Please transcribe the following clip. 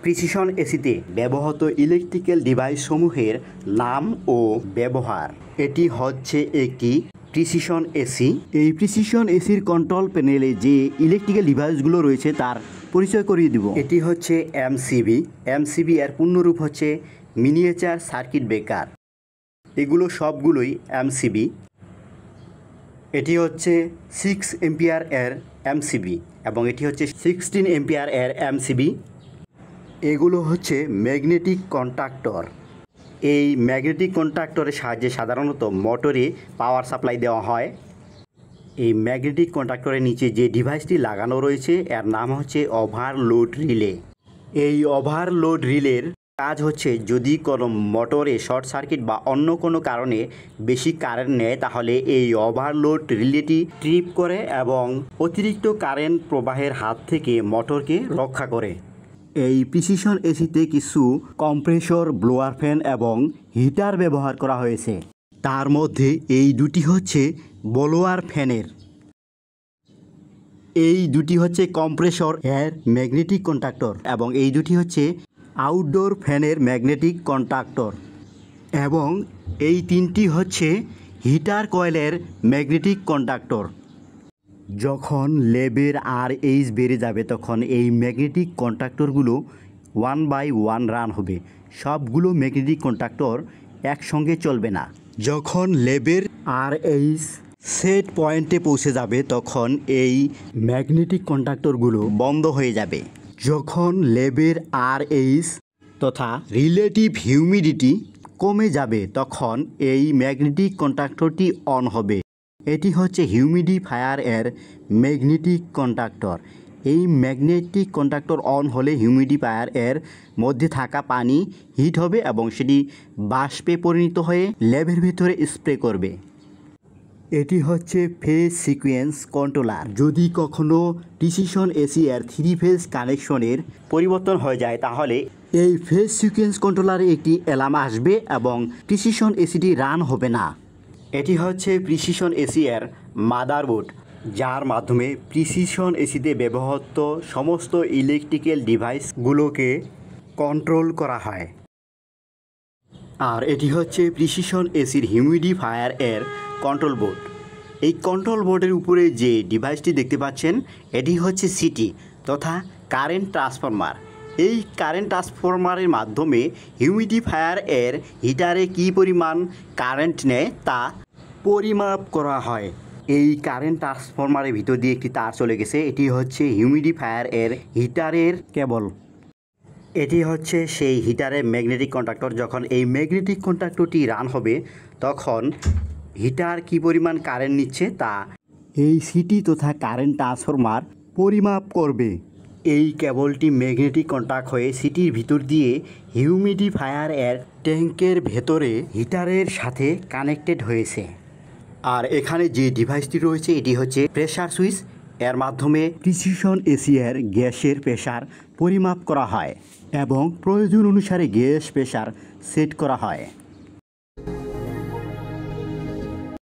Precision এসিতে ব্যবহৃত electrical device সমূহের নাম ও ব্যবহার। এটি হচ্ছে একটি প্রিসিশন এসি। এই প্রিসিশন এসির কন্ট্রোল প্যানেলে যে ইলেকট্রিক্যাল ডিভাইসগুলো রয়েছে তার পরিচয় করিয়ে দিব। এটি হচ্ছে এমসিবি। এমসিবি এর পূর্ণরূপ হচ্ছে মিনিয়েচার সার্কিট ব্রেকার। এগুলো সবগুলোই এমসিবি। এটি হচ্ছে 6 এম্পিয়ার এর এমসিবি এবং এটি হচ্ছে 16 এম্পিয়ার এর এমসিবি। এগুলো হচ্ছে ম্যাগনেটিক কন্ট্যাক্টর। এই ম্যাগনেটিক কন্ট্যাক্টরের সাহায্যে সাধারণত মোটরে পাওয়ার সাপ্লাই দেওয়া হয়। এই ম্যাগনেটিক কন্ট্যাক্টরের নিচে যে ডিভাইসটি লাগানো রয়েছে এর নাম হচ্ছে ওভারলোড রিলে। এই ওভারলোড রিলের কাজ হচ্ছে যদি কোনো মোটরে শর্ট সার্কিট বা অন্য কোনো কারণে বেশি কারেন্ট নেয় তাহলে এই ওভারলোড রিলেটি ট্রিপ করে এবং অতিরিক্ত কারেন্ট প্রবাহের হাত থেকে মোটরকে রক্ষা করে। এই প্রিসিশন এসিতে কিছু কম্প্রেসর, ব্লোয়ার ফ্যান এবং হিটার ব্যবহার করা হয়েছে। তার মধ্যে এই দুটি হচ্ছে ব্লোয়ার ফ্যানের। এই দুটি হচ্ছে কম্প্রেসর এর ম্যাগনেটিক কন্ট্যাক্টর এবং এই দুটি হচ্ছে আউটডোর ফ্যানের ম্যাগনেটিক কন্ট্যাক্টর এবং এই তিনটি হচ্ছে হিটার কয়েলের ম্যাগনেটিক কন্ট্যাক্টর। যখন লেবের RH বেড়ে যাবে তখন এই ম্যাগনেটিক কন্ট্যাক্টরগুলো 1 বাই 1 রান হবে। সবগুলো ম্যাগনেটিক কন্ট্যাক্টর একসঙ্গে চলবে না। যখন লেবের RH সেট পয়েন্টে পৌঁছে যাবে তখন এই ম্যাগনেটিক কন্ট্যাক্টরগুলো বন্ধ হয়ে যাবে। যখন লেবের RH তথা রিলেটিভ হিউমিডিটি কমে যাবে তখন এই ম্যাগনেটিক কন্ট্যাক্টরটি অন হবে। এটি হচ্ছে হিউমিডিফায়ার এর ম্যাগনেটিক কন্ট্যাক্টর। এই ম্যাগনেটিক কন্ট্যাক্টর অন হলে হিউমিডিফায়ার এর মধ্যে থাকা পানি হিট হবে এবং সেটি বাষ্পে পরিণত হয়ে ল্যাবের ভিতরে স্প্রে করবে। এটি হচ্ছে ফেজ সিকোয়েন্স কন্ট্রোলার। যদি কখনো প্রিসিশন এসি এর 3 ফেজ কানেকশনের পরিবর্তন হয়ে যায় তাহলে এই ফেজ সিকোয়েন্স কন্ট্রোলারে একটি অ্যালার্ম আসবে এবং প্রিসিশন এসিটি রান হবে না। এটি হচ্ছে প্রিসিশন এসি এর মাদারবোর্ড, যার মাধ্যমে প্রিসিশন এসিতে ব্যবহৃত সমস্ত ইলেকট্রিক্যাল ডিভাইসগুলোকে কন্ট্রোল করা হয়। আর এটি হচ্ছে প্রিসিশন এসির হিউমিডিফায়ার এর কন্ট্রোল বোর্ড। এই কন্ট্রোল বোর্ডের উপরে যে ডিভাইসটি দেখতে পাচ্ছেন এটি হচ্ছে সিটি তথা কারেন্ট ট্রান্সফরমার। এই কারেন্ট ট্রান্সফরমারের মাধ্যমে হিউমিডিফায়ার এর হিটারে কী পরিমাণ কারেন্ট নেয় তা পরিমাপ করা হয়। এই কারেন্ট ট্রান্সফরমারের ভিতর দিয়ে একটি তার চলে গেছে। এটি হচ্ছে হিউমিডিফায়ার এর হিটারের কেবল। এটি হচ্ছে সেই হিটারের ম্যাগনেটিক কন্ট্যাক্টর। যখন এই ম্যাগনেটিক কন্ট্যাক্টরটি রান হবে তখন হিটার কী পরিমাণ কারেন্ট নিচ্ছে তা এই সিটি তথা কারেন্ট ট্রান্সফরমার পরিমাপ করবে। এই কেবলটি ম্যাগনেটিক কন্ট্যাক্ট হয়ে সিটির ভিতর দিয়ে হিউমিডিফায়ার এর ট্যাঙ্কের ভেতরে হিটারের সাথে কানেক্টেড হয়েছে। আর এখানে যে ডিভাইসটি রয়েছে এটি হচ্ছে প্রেসার সুইচ। এর মাধ্যমে প্রিসিশন এসি এর গ্যাসের প্রেসার পরিমাপ করা হয় এবং প্রয়োজন অনুসারে গ্যাস প্রেসার সেট করা হয়।